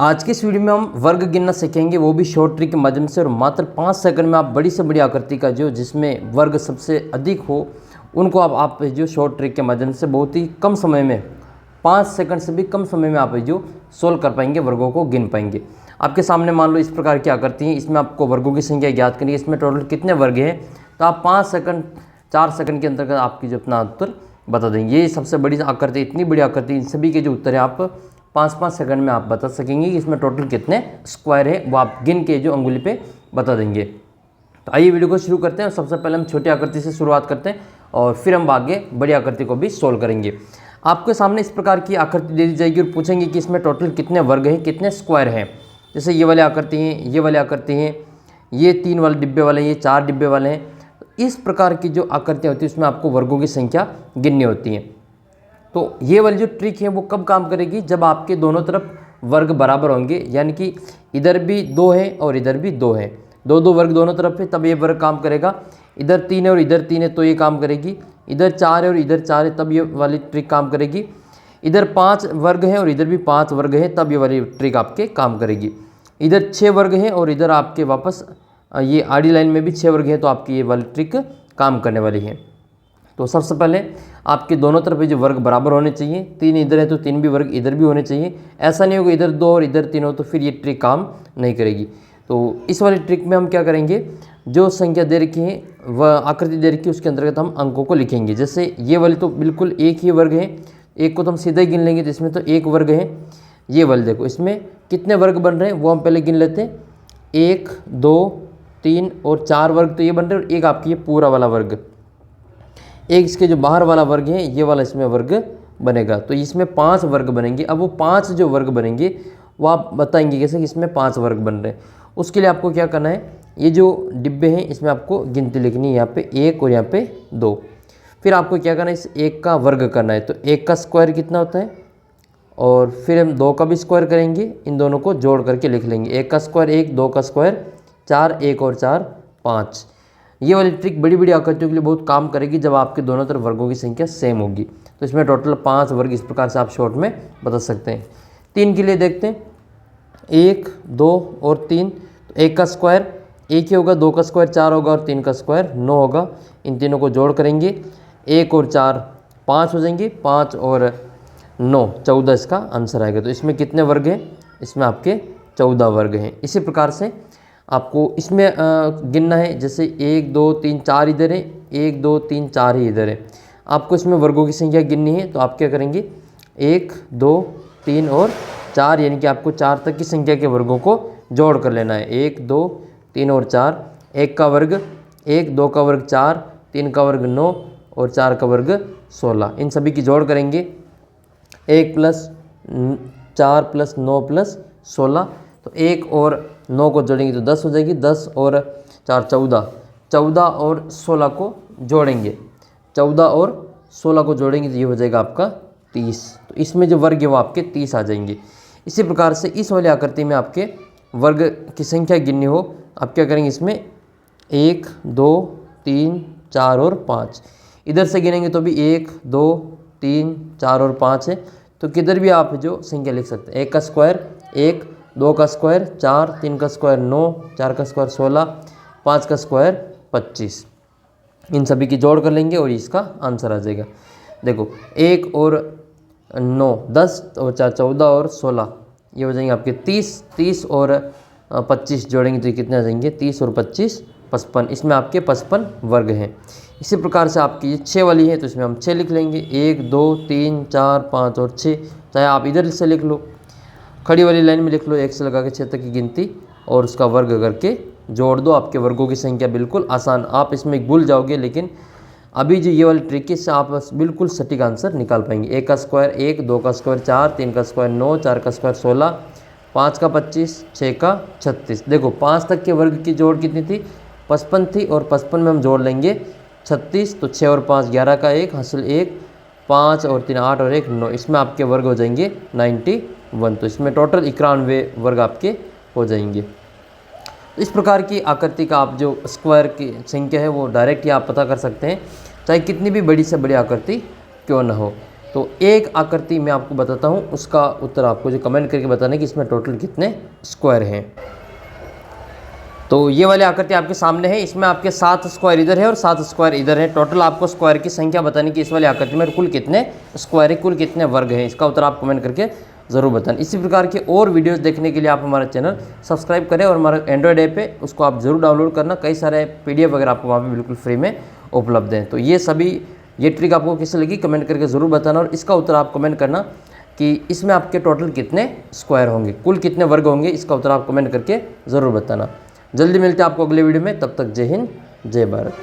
आज की इस वीडियो में हम वर्ग गिनना सीखेंगे, वो भी शॉर्ट ट्रिक के माध्यम से। और मात्र 5 सेकंड में आप बड़ी से बड़ी आकृति का जो जिसमें वर्ग सबसे अधिक हो उनको आप जो शॉर्ट ट्रिक के माध्यम से बहुत ही कम समय में 5 सेकंड से भी कम समय में आप जो सोल्व कर पाएंगे, वर्गों को गिन पाएंगे। आपके सामने मान लो इस प्रकार की आकृति है, इसमें आपको वर्गों की संख्या ज्ञात करनी है, इसमें टोटल कितने वर्ग हैं, तो आप 5 सेकंड 4 सेकंड के अंतर्गत आपकी जो अपना उत्तर बता देंगे। ये सबसे बड़ी आकृति, इतनी बड़ी आकृति, इन सभी के जो उत्तर है आप 5-5 सेकंड में आप बता सकेंगे कि इसमें टोटल कितने स्क्वायर है, वो आप गिन के जो अंगुली पे बता देंगे। तो आइए वीडियो को शुरू करते हैं। और सबसे पहले हम छोटी आकृति से शुरुआत करते हैं और फिर हम आगे बड़ी आकृति को भी सोल्व करेंगे। आपके सामने इस प्रकार की आकृति दे दी जाएगी और पूछेंगे कि इसमें टोटल कितने वर्ग हैं, कितने स्क्वायर हैं। जैसे ये वाली आकृति हैं, ये वाली आकृति हैं, ये 3 वाले डिब्बे वाले हैं, ये 4 डिब्बे वाले हैं। इस प्रकार की जो आकृतियाँ होती हैं उसमें आपको वर्गों की संख्या गिननी होती हैं। तो ये वाली जो ट्रिक है वो कब काम करेगी, जब आपके दोनों तरफ वर्ग बराबर होंगे, यानी कि इधर भी 2 है और इधर भी 2 है, 2 वर्ग दोनों तरफ है, तब ये वर्ग काम करेगा। इधर 3 है और इधर 3 है तो ये काम करेगी। इधर 4 है और इधर 4 है तब ये वाली ट्रिक काम करेगी। इधर 5 वर्ग है और इधर भी 5 वर्ग है तब ये वाली ट्रिक आपके काम करेगी। इधर 6 वर्ग है और इधर आपके वापस ये आड़ी लाइन में भी 6 वर्ग है तो आपकी ये वाली ट्रिक काम करने वाली है। तो सबसे पहले आपके दोनों तरफ जो वर्ग बराबर होने चाहिए, 3 इधर है तो 3 भी वर्ग इधर भी होने चाहिए। ऐसा नहीं होगा इधर 2 और इधर 3 हो तो फिर ये ट्रिक काम नहीं करेगी। तो इस वाली ट्रिक में हम क्या करेंगे, जो संख्या दे रखी है वह आकृति दे रखी है उसके अंतर्गत हम अंकों को लिखेंगे। जैसे ये वाली तो बिल्कुल एक ही वर्ग है, एक को तो हम सीधा ही गिन लेंगे, तो इसमें तो एक वर्ग है। ये वाली देखो इसमें कितने वर्ग बन रहे हैं वो हम पहले गिन लेते हैं। 1 2 3 और 4 वर्ग तो ये बन रहे हैं और एक आपकी ये पूरा वाला वर्ग, एक इसके जो बाहर वाला वर्ग है ये वाला इसमें वर्ग बनेगा। तो इसमें 5 वर्ग बनेंगे। अब वो 5 जो वर्ग बनेंगे वो आप बताएंगे कैसे कि इसमें 5 वर्ग बन रहे हैं। उसके लिए आपको क्या करना है, ये जो डिब्बे हैं इसमें आपको गिनती लिखनी है, यहाँ पे 1 और यहाँ पे 2। फिर आपको क्या करना है, इस 1 का वर्ग करना है। तो 1 का स्क्वायर कितना होता है, और फिर हम 2 का भी स्क्वायर करेंगे, इन दोनों को जोड़ करके लिख लेंगे। 1 का स्क्वायर 1, 2 का स्क्वायर 4, 1 और 4 5। ये वाली ट्रिक बड़ी बड़ी आकृतियों के लिए बहुत काम करेगी जब आपके दोनों तरफ वर्गों की संख्या सेम होगी। तो इसमें टोटल 5 वर्ग इस प्रकार से आप शॉर्ट में बता सकते हैं। 3 के लिए देखते हैं, 1 2 और 3। तो 1 का स्क्वायर 1 ही होगा, 2 का स्क्वायर 4 होगा और 3 का स्क्वायर 9 होगा। इन तीनों को जोड़ करेंगे, 1 और 4 5 हो जाएंगे, 5 और 9 14 इसका आंसर आएगा। तो इसमें कितने वर्ग हैं, इसमें आपके 14 वर्ग हैं। इसी प्रकार से आपको इसमें गिनना है। जैसे 1 2 3 4 इधर है, 1 2 3 4 ही इधर है। आपको इसमें वर्गों की संख्या गिननी है, तो आप क्या करेंगे, 1 2 3 और 4, यानी कि आपको 4 तक की संख्या के वर्गों को जोड़ कर लेना है। 1 2 3 और 4, 1 का वर्ग 1, 2 का वर्ग 4, 3 का वर्ग 9 और 4 का वर्ग 16। इन सभी की जोड़ करेंगे, 1 + 4 + 9 + 16। तो 1 और 9 को जोड़ेंगे तो 10 हो जाएगी, 10 और 4 14, 14 और 16 को जोड़ेंगे, 14 और 16 को जोड़ेंगे तो ये हो जाएगा आपका 30। तो इसमें जो वर्ग है वो आपके 30 आ जाएंगे। इसी प्रकार से इस वाली आकृति में आपके वर्ग की संख्या गिननी हो, आप क्या करेंगे, इसमें 1 2 3 4 और 5। इधर से गिनेंगे तो भी 1 2 3 4 और 5 है, तो किधर भी आप जो संख्या लिख सकते हैं। 1 का स्क्वायर 1, 2 का स्क्वायर 4, 3 का स्क्वायर 9, 4 का स्क्वायर 16, 5 का स्क्वायर 25। इन सभी की जोड़ कर लेंगे और इसका आंसर आ जाएगा। देखो 1 और 9 10 और 4 14 और 16, ये हो जाएंगे आपके 30। 30 और 25 जोड़ेंगे तो ये कितने आ जाएंगे, 30 और 25 55। इसमें आपके 55 वर्ग हैं। इसी प्रकार से आपकी ये 6 वाली है तो इसमें हम 6 लिख लेंगे, 1 2 3 4 5 और 6। चाहे आप इधर से लिख लो, खड़ी वाली लाइन में लिख लो, 1 से लगा के 6 तक की गिनती और उसका वर्ग करके जोड़ दो। आपके वर्गों की संख्या बिल्कुल आसान, आप इसमें भूल जाओगे, लेकिन अभी जो ये वाली ट्रिक है इससे आप बिल्कुल सटीक आंसर निकाल पाएंगे। 1 का स्क्वायर 1, 2 का स्क्वायर 4, 3 का स्क्वायर 9, 4 का स्क्वायर 16, 5 का 25, 6 का 36। देखो 5 तक के वर्ग की जोड़ कितनी थी, 55 थी, और 55 में हम जोड़ लेंगे 36। तो 6 और 5 11 का 1 हासिल 1, 5 और 3 8 और 1 9। इसमें आपके वर्ग हो जाएंगे 91। तो इसमें टोटल 91 वर्ग आपके हो जाएंगे। इस प्रकार की आकृति का आप जो स्क्वायर की संख्या है वो डायरेक्ट ही आप पता कर सकते हैं, चाहे कितनी भी बड़ी से बड़ी आकृति क्यों ना हो। तो एक आकृति मैं आपको बताता हूँ, उसका उत्तर आपको जो कमेंट करके बताना है कि इसमें टोटल कितने स्क्वायर हैं। तो ये वाली आकृति आपके सामने है, इसमें आपके 7 स्क्वायर इधर है और 7 स्क्वायर इधर है। टोटल आपको स्क्वायर की संख्या बतानी कि इस वाली आकृति में कुल कितने स्क्वायर है, कुल कितने वर्ग हैं। इसका उत्तर आप कमेंट करके ज़रूर बताएं। इसी प्रकार के और वीडियोस देखने के लिए आप हमारा चैनल सब्सक्राइब करें और हमारा एंड्रॉयड ऐप है उसको आप ज़रूर डाउनलोड करना। कई सारे PDF वगैरह आपको वहाँ पर बिल्कुल फ्री में उपलब्ध हैं। तो ये ट्रिक आपको कैसी लगी कमेंट करके ज़रूर बताना, और इसका उत्तर आप कमेंट करना कि इसमें आपके टोटल कितने स्क्वायर होंगे, कुल कितने वर्ग होंगे। इसका उत्तर आप कमेंट करके ज़रूर बताना। जल्दी मिलते हैं आपको अगले वीडियो में, तब तक जय हिंद जय भारत।